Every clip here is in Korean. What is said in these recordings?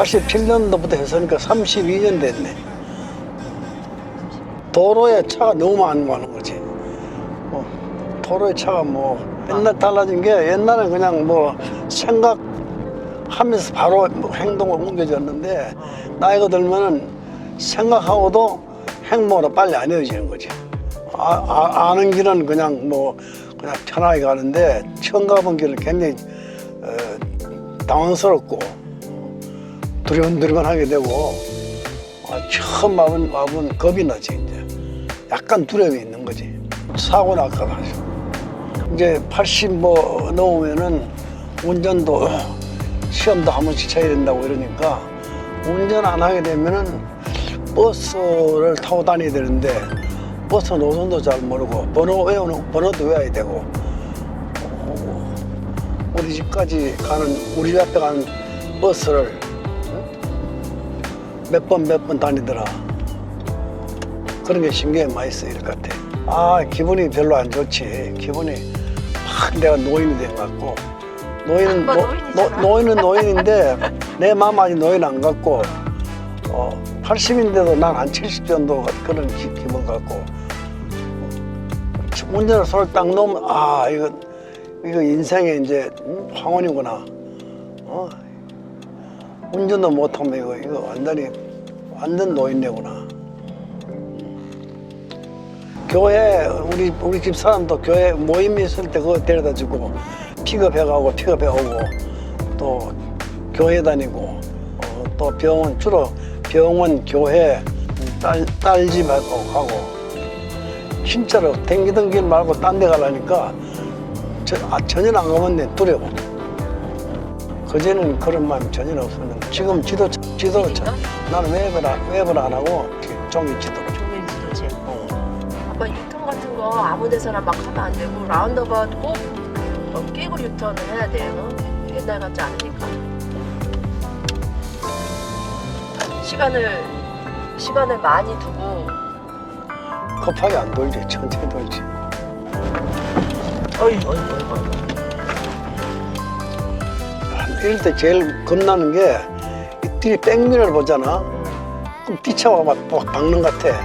87년도부터 했으니까 32년 됐네. 도로에 차가 너무 많은 거지. 도로에 차가 맨날 달라진 게, 옛날엔 그냥 생각하면서 바로 행동을 옮겨졌는데, 나이가 들면은 생각하고도 행동으로 빨리 안 이어지는 거지. 아는 길은 그냥 편하게 가는데, 처음 가본 길은 굉장히 당황스럽고 두리번두리번하게 되고, 처음 와본 겁이 나지. 이제 약간 두려움이 있는 거지. 사고 날까 봐. 이제 80 넘으면은 운전도 시험도 한 번씩 쳐야 된다고 이러니까, 운전 안 하게 되면은 버스를 타고 다녀야 되는데, 버스 노선도 잘 모르고 번호도 외워야 되고, 우리 집 앞에 가는 버스를 몇 번 다니더라. 그런 게 신경이 많이 쓰일 것 같아. 기분이 별로 안 좋지. 기분이 막 내가 노인이 된 것 같고. 노인은 노인인데 내 마음 아직 노인 안 같고, 80인데도 난 한 70 정도 그런 기분 같고, 운전을 손을 딱 놓으면 이거 인생의 이제 황혼이구나. 운전도 못하면 이거 완전 노인네구나. 교회 우리 집 사람도 교회 모임이 있을 때 그거 데려다 주고, 픽업해가고 픽업해오고, 또 교회 다니고, 또 주로 병원, 교회, 딸 집 가고. 진짜로 댕기던 길 말고 딴 데 가려니까 전혀 안 가봤네. 두려워. 그전에는 그런 마음이 전혀 없었는데, 지금 지도로 나는 웹을 안 하고 종이 지도로. 아빠 유턴 같은 거 아무 데서나 막 하면 안 되고, 라운드어바웃 꼭 끼고 유턴을 해야 돼요. 옛날 같지 않으니까. 시간을 많이 두고. 급하게 안 돌지, 천천히 돌지. 이럴 때 제일 겁나는 게, 이들이 백미러를 보잖아. 그럼 뒤차가 막 박는 것 같아.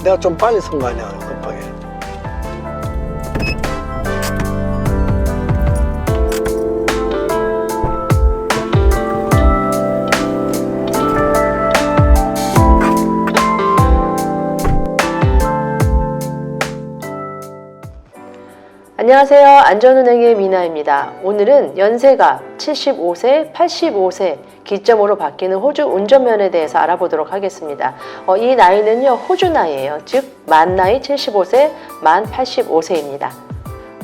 내가 좀 빨리 선 거 아니야, 급하게. 안녕하세요. 안전운행의 미나입니다. 오늘은 연세가 75세, 85세 기점으로 바뀌는 호주 운전면에 대해서 알아보도록 하겠습니다. 이 나이는요, 호주 나이예요. 즉 만 나이 75세, 만 85세입니다.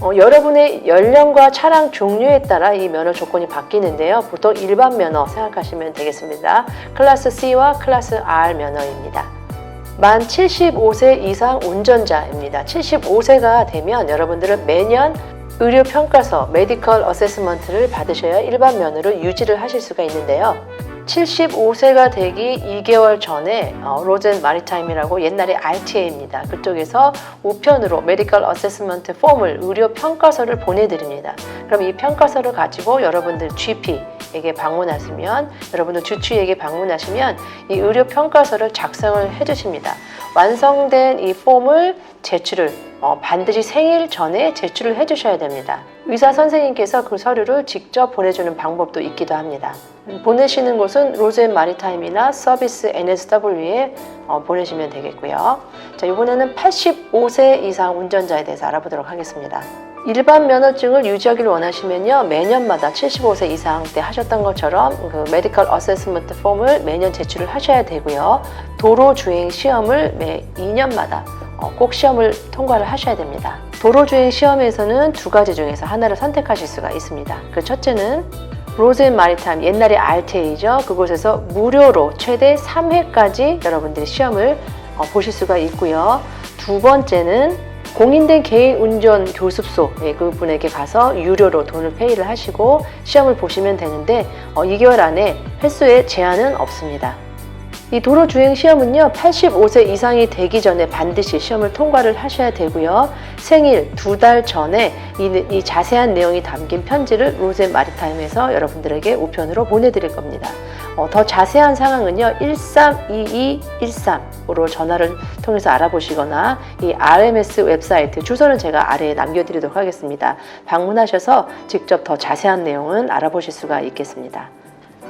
여러분의 연령과 차량 종류에 따라 이 면허 조건이 바뀌는데요. 보통 일반 면허 생각하시면 되겠습니다. 클래스 C와 클래스 R 면허입니다. 만 75세 이상 운전자입니다. 75세가 되면 여러분들은 매년 의료평가서 메디컬 어세스먼트를 받으셔야 일반 면허를 유지를 하실 수가 있는데요. 75세가 되기 2개월 전에 로젠 마리타임이라고 옛날에 RTA입니다. 그쪽에서 우편으로 메디컬 어세스먼트 폼을 의료평가서를 보내드립니다. 그럼 이 평가서를 가지고 여러분들 GP에게 방문하시면, 여러분들 주치의에게 방문하시면 이 의료평가서를 작성을 해주십니다. 완성된 이 폼을 제출을 반드시 생일 전에 제출을 해주셔야 됩니다. 의사 선생님께서 그 서류를 직접 보내주는 방법도 있기도 합니다. 보내시는 곳은 로젠 마리타임이나 서비스 NSW에 보내시면 되겠고요. 자, 이번에는 85세 이상 운전자에 대해서 알아보도록 하겠습니다. 일반 면허증을 유지하기를 원하시면요, 매년마다 75세 이상 때 하셨던 것처럼 그 메디컬 어세스먼트 폼을 매년 제출을 하셔야 되고요. 도로주행 시험을 매 2년마다 꼭 시험을 통과를 하셔야 됩니다. 도로주행 시험에서는 두 가지 중에서 하나를 선택하실 수가 있습니다. 그 첫째는 로젠 마리타임, 옛날에 RTA죠. 그곳에서 무료로 최대 3회까지 여러분들이 시험을 보실 수가 있고요. 두 번째는 공인된 개인 운전 교습소 그분에게 가서 유료로 돈을 페이를 하시고 시험을 보시면 되는데 2개월 안에 횟수에 제한은 없습니다. 이 도로 주행 시험은요, 85세 이상이 되기 전에 반드시 시험을 통과를 하셔야 되고요. 생일 2달 전에 이 자세한 내용이 담긴 편지를 로제 마리타임에서 여러분들에게 우편으로 보내드릴 겁니다. 더 자세한 상황은요, 132213으로 전화를 통해서 알아보시거나 이 RMS 웹사이트 주소는 제가 아래에 남겨드리도록 하겠습니다. 방문하셔서 직접 더 자세한 내용은 알아보실 수가 있겠습니다.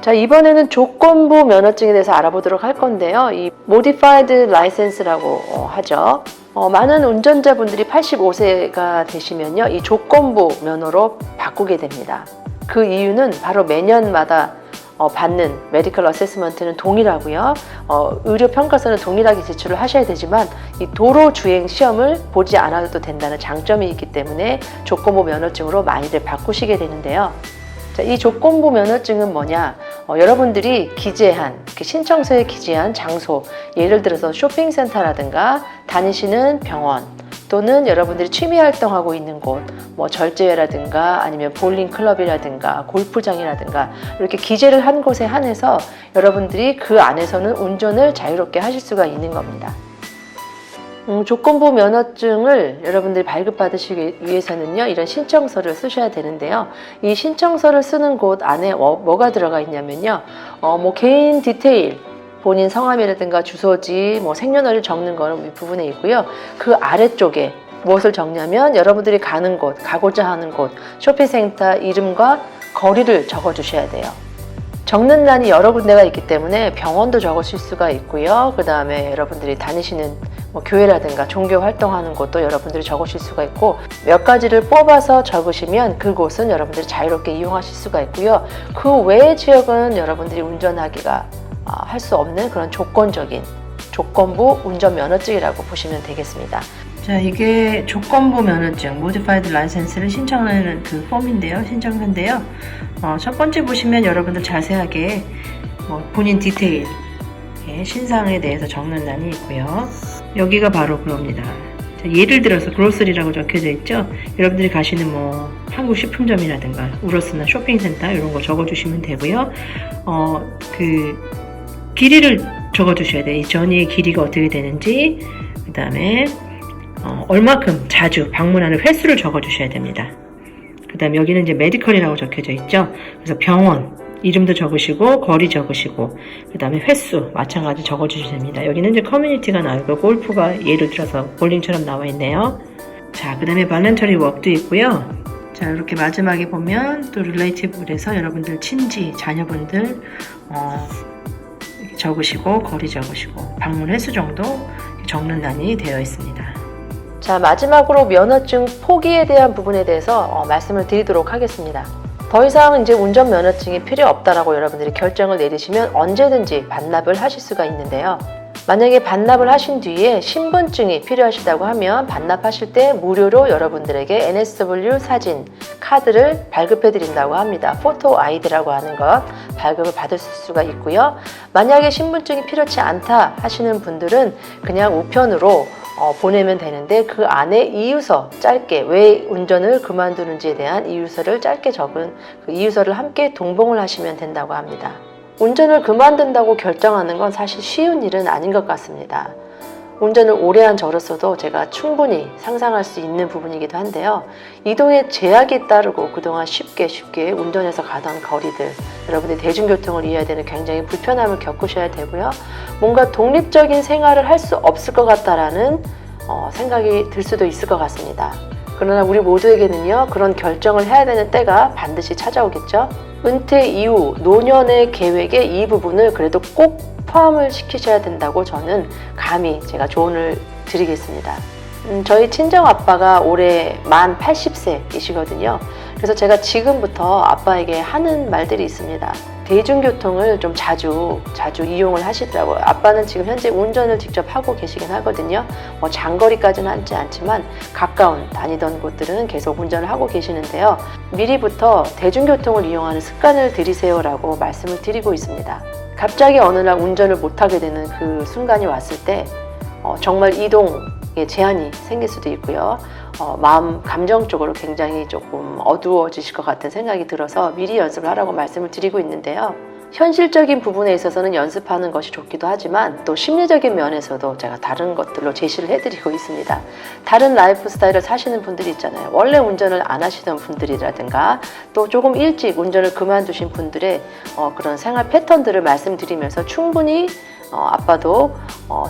자, 이번에는 조건부 면허증에 대해서 알아보도록 할 건데요. 이 Modified License라고 하죠. 많은 운전자분들이 85세가 되시면요, 이 조건부 면허로 바꾸게 됩니다. 그 이유는 바로 매년마다 받는 메디컬 어세스먼트는 동일하고요. 의료 평가서는 동일하게 제출을 하셔야 되지만 이 도로 주행 시험을 보지 않아도 된다는 장점이 있기 때문에 조건부 면허증으로 많이들 바꾸시게 되는데요. 자, 이 조건부 면허증은 뭐냐? 여러분들이 기재한, 신청서에 기재한 장소, 예를 들어서 쇼핑센터라든가 다니시는 병원, 또는 여러분들이 취미 활동하고 있는 곳, 뭐 절제회라든가 아니면 볼링 클럽이라든가 골프장이라든가 이렇게 기재를 한 곳에 한해서 여러분들이 그 안에서는 운전을 자유롭게 하실 수가 있는 겁니다. 조건부 면허증을 여러분들이 발급받으시기 위해서는요, 이런 신청서를 쓰셔야 되는데요. 이 신청서를 쓰는 곳 안에 뭐가 들어가 있냐면요, 뭐 개인 디테일, 본인 성함이라든가 주소지, 뭐 생년월일 적는 거는 윗부분에 있고요. 그 아래쪽에 무엇을 적냐면 여러분들이 가는 곳, 가고자 하는 곳, 쇼핑센터 이름과 거리를 적어 주셔야 돼요. 적는欄이 여러 군데가 있기 때문에 병원도 적으실 수가 있고요. 그 다음에 여러분들이 다니시는 뭐 교회라든가 종교 활동하는 곳도 여러분들이 적으실 수가 있고, 몇 가지를 뽑아서 적으시면 그곳은 여러분들이 자유롭게 이용하실 수가 있고요. 그 외의 지역은 여러분들이 운전하기가 할 수 없는 그런 조건적인 조건부 운전면허증이라고 보시면 되겠습니다. 자, 이게 조건부 면허증, Modified License를 신청하는 그 폼인데요, 신청서인데요. 첫 번째 보시면 여러분들 자세하게 본인 디테일, 신상에 대해서 적는欄이 있고요. 여기가 바로 그겁니다. 자, 예를 들어서 그로서리라고 적혀져 있죠. 여러분들이 가시는 뭐 한국 식품점이라든가 우러스나 쇼핑센터 이런 거 적어주시면 되고요. 그 길이를 적어주셔야 돼요. 이 전이의 길이가 어떻게 되는지, 그 다음에 얼마큼 자주 방문하는 횟수를 적어주셔야 됩니다. 그 다음에 여기는 이제 메디컬이라고 적혀져 있죠. 그래서 병원 이름도 적으시고 거리 적으시고, 그 다음에 횟수 마찬가지 적어주셔야 됩니다. 여기는 이제 커뮤니티가 나오고 골프가 예를 들어서 볼링처럼 나와 있네요. 자, 그 다음에 발렌터리 웍도 있고요. 자, 이렇게 마지막에 보면 또 릴레이티브에서 여러분들 친지, 자녀분들 적으시고 거리 적으시고 방문 횟수 정도 적는欄이 되어 있습니다. 자, 마지막으로 면허증 포기에 대한 부분에 대해서 말씀을 드리도록 하겠습니다. 더 이상 이제 운전면허증이 필요 없다라고 여러분들이 결정을 내리시면 언제든지 반납을 하실 수가 있는데요. 만약에 반납을 하신 뒤에 신분증이 필요하시다고 하면 반납하실 때 무료로 여러분들에게 NSW 사진 카드를 발급해 드린다고 합니다. 포토 아이디라고 하는 것 발급을 받을 수가 있고요. 만약에 신분증이 필요치 않다 하시는 분들은 그냥 우편으로 보내면 되는데, 그 안에 이유서 짧게 왜 운전을 그만두는지에 대한 이유서를 짧게 적은 그 이유서를 함께 동봉을 하시면 된다고 합니다. 운전을 그만둔다고 결정하는 건 사실 쉬운 일은 아닌 것 같습니다. 운전을 오래 한 저로서도 제가 충분히 상상할 수 있는 부분이기도 한데요. 이동에 제약이 따르고 그동안 쉽게 운전해서 가던 거리들, 여러분들이 대중교통을 이용해야 되는 굉장히 불편함을 겪으셔야 되고요. 뭔가 독립적인 생활을 할 수 없을 것 같다라는 생각이 들 수도 있을 것 같습니다. 그러나 우리 모두에게는요, 그런 결정을 해야 되는 때가 반드시 찾아오겠죠. 은퇴 이후 노년의 계획에 이 부분을 그래도 꼭 포함을 시키셔야 된다고 저는 감히 제가 조언을 드리겠습니다. 저희 친정 아빠가 올해 만 80세이시거든요. 그래서 제가 지금부터 아빠에게 하는 말들이 있습니다. 대중교통을 좀 자주 이용을 하시더라고요. 아빠는 지금 현재 운전을 직접 하고 계시긴 하거든요. 뭐 장거리까지는 하지 않지만 가까운 다니던 곳들은 계속 운전을 하고 계시는데요. 미리부터 대중교통을 이용하는 습관을 들이세요라고 말씀을 드리고 있습니다. 갑자기 어느 날 운전을 못하게 되는 그 순간이 왔을 때 정말 이동에 제한이 생길 수도 있고요. 마음 감정적으로 굉장히 조금 어두워지실 것 같은 생각이 들어서 미리 연습을 하라고 말씀을 드리고 있는데요. 현실적인 부분에 있어서는 연습하는 것이 좋기도 하지만 또 심리적인 면에서도 제가 다른 것들로 제시를 해드리고 있습니다. 다른 라이프 스타일을 사시는 분들이 있잖아요. 원래 운전을 안 하시던 분들이라든가 또 조금 일찍 운전을 그만두신 분들의 그런 생활 패턴들을 말씀드리면서 충분히 아빠도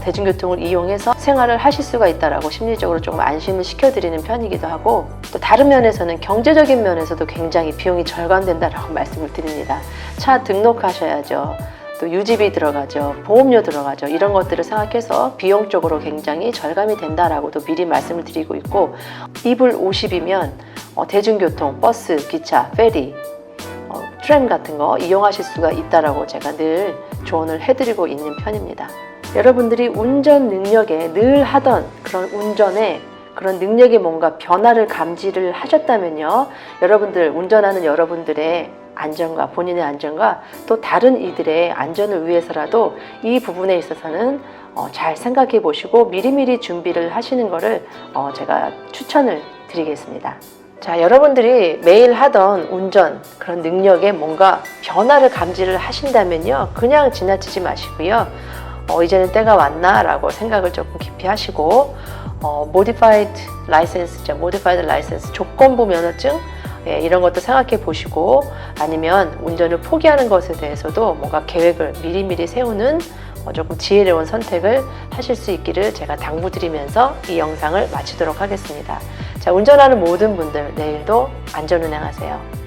대중교통을 이용해서 생활을 하실 수가 있다라고 심리적으로 조금 안심을 시켜드리는 편이기도 하고, 또 다른 면에서는 경제적인 면에서도 굉장히 비용이 절감된다라고 말씀을 드립니다. 차 등록하셔야죠. 또 유지비 들어가죠. 보험료 들어가죠. 이런 것들을 생각해서 비용적으로 굉장히 절감이 된다라고도 미리 말씀을 드리고 있고, 이불 50이면 대중교통, 버스, 기차, 페리, 트램 같은 거 이용하실 수가 있다라고 제가 늘 조언을 해드리고 있는 편입니다. 여러분들이 운전 능력에 늘 하던 그런 운전에 그런 능력이 뭔가 변화를 감지를 하셨다면요, 여러분들 운전하는 여러분들의 안전과 본인의 안전과 또 다른 이들의 안전을 위해서라도 이 부분에 있어서는 잘 생각해 보시고 미리미리 준비를 하시는 것을 제가 추천을 드리겠습니다. 자, 여러분들이 매일 하던 운전 그런 능력에 뭔가 변화를 감지를 하신다면요, 그냥 지나치지 마시고요, 이제는 때가 왔나 라고 생각을 조금 깊이 하시고 Modified License 조건부 면허증, 이런 것도 생각해 보시고, 아니면 운전을 포기하는 것에 대해서도 뭔가 계획을 미리미리 세우는 조금 지혜로운 선택을 하실 수 있기를 제가 당부드리면서 이 영상을 마치도록 하겠습니다. 자, 운전하는 모든 분들 내일도 안전운행하세요.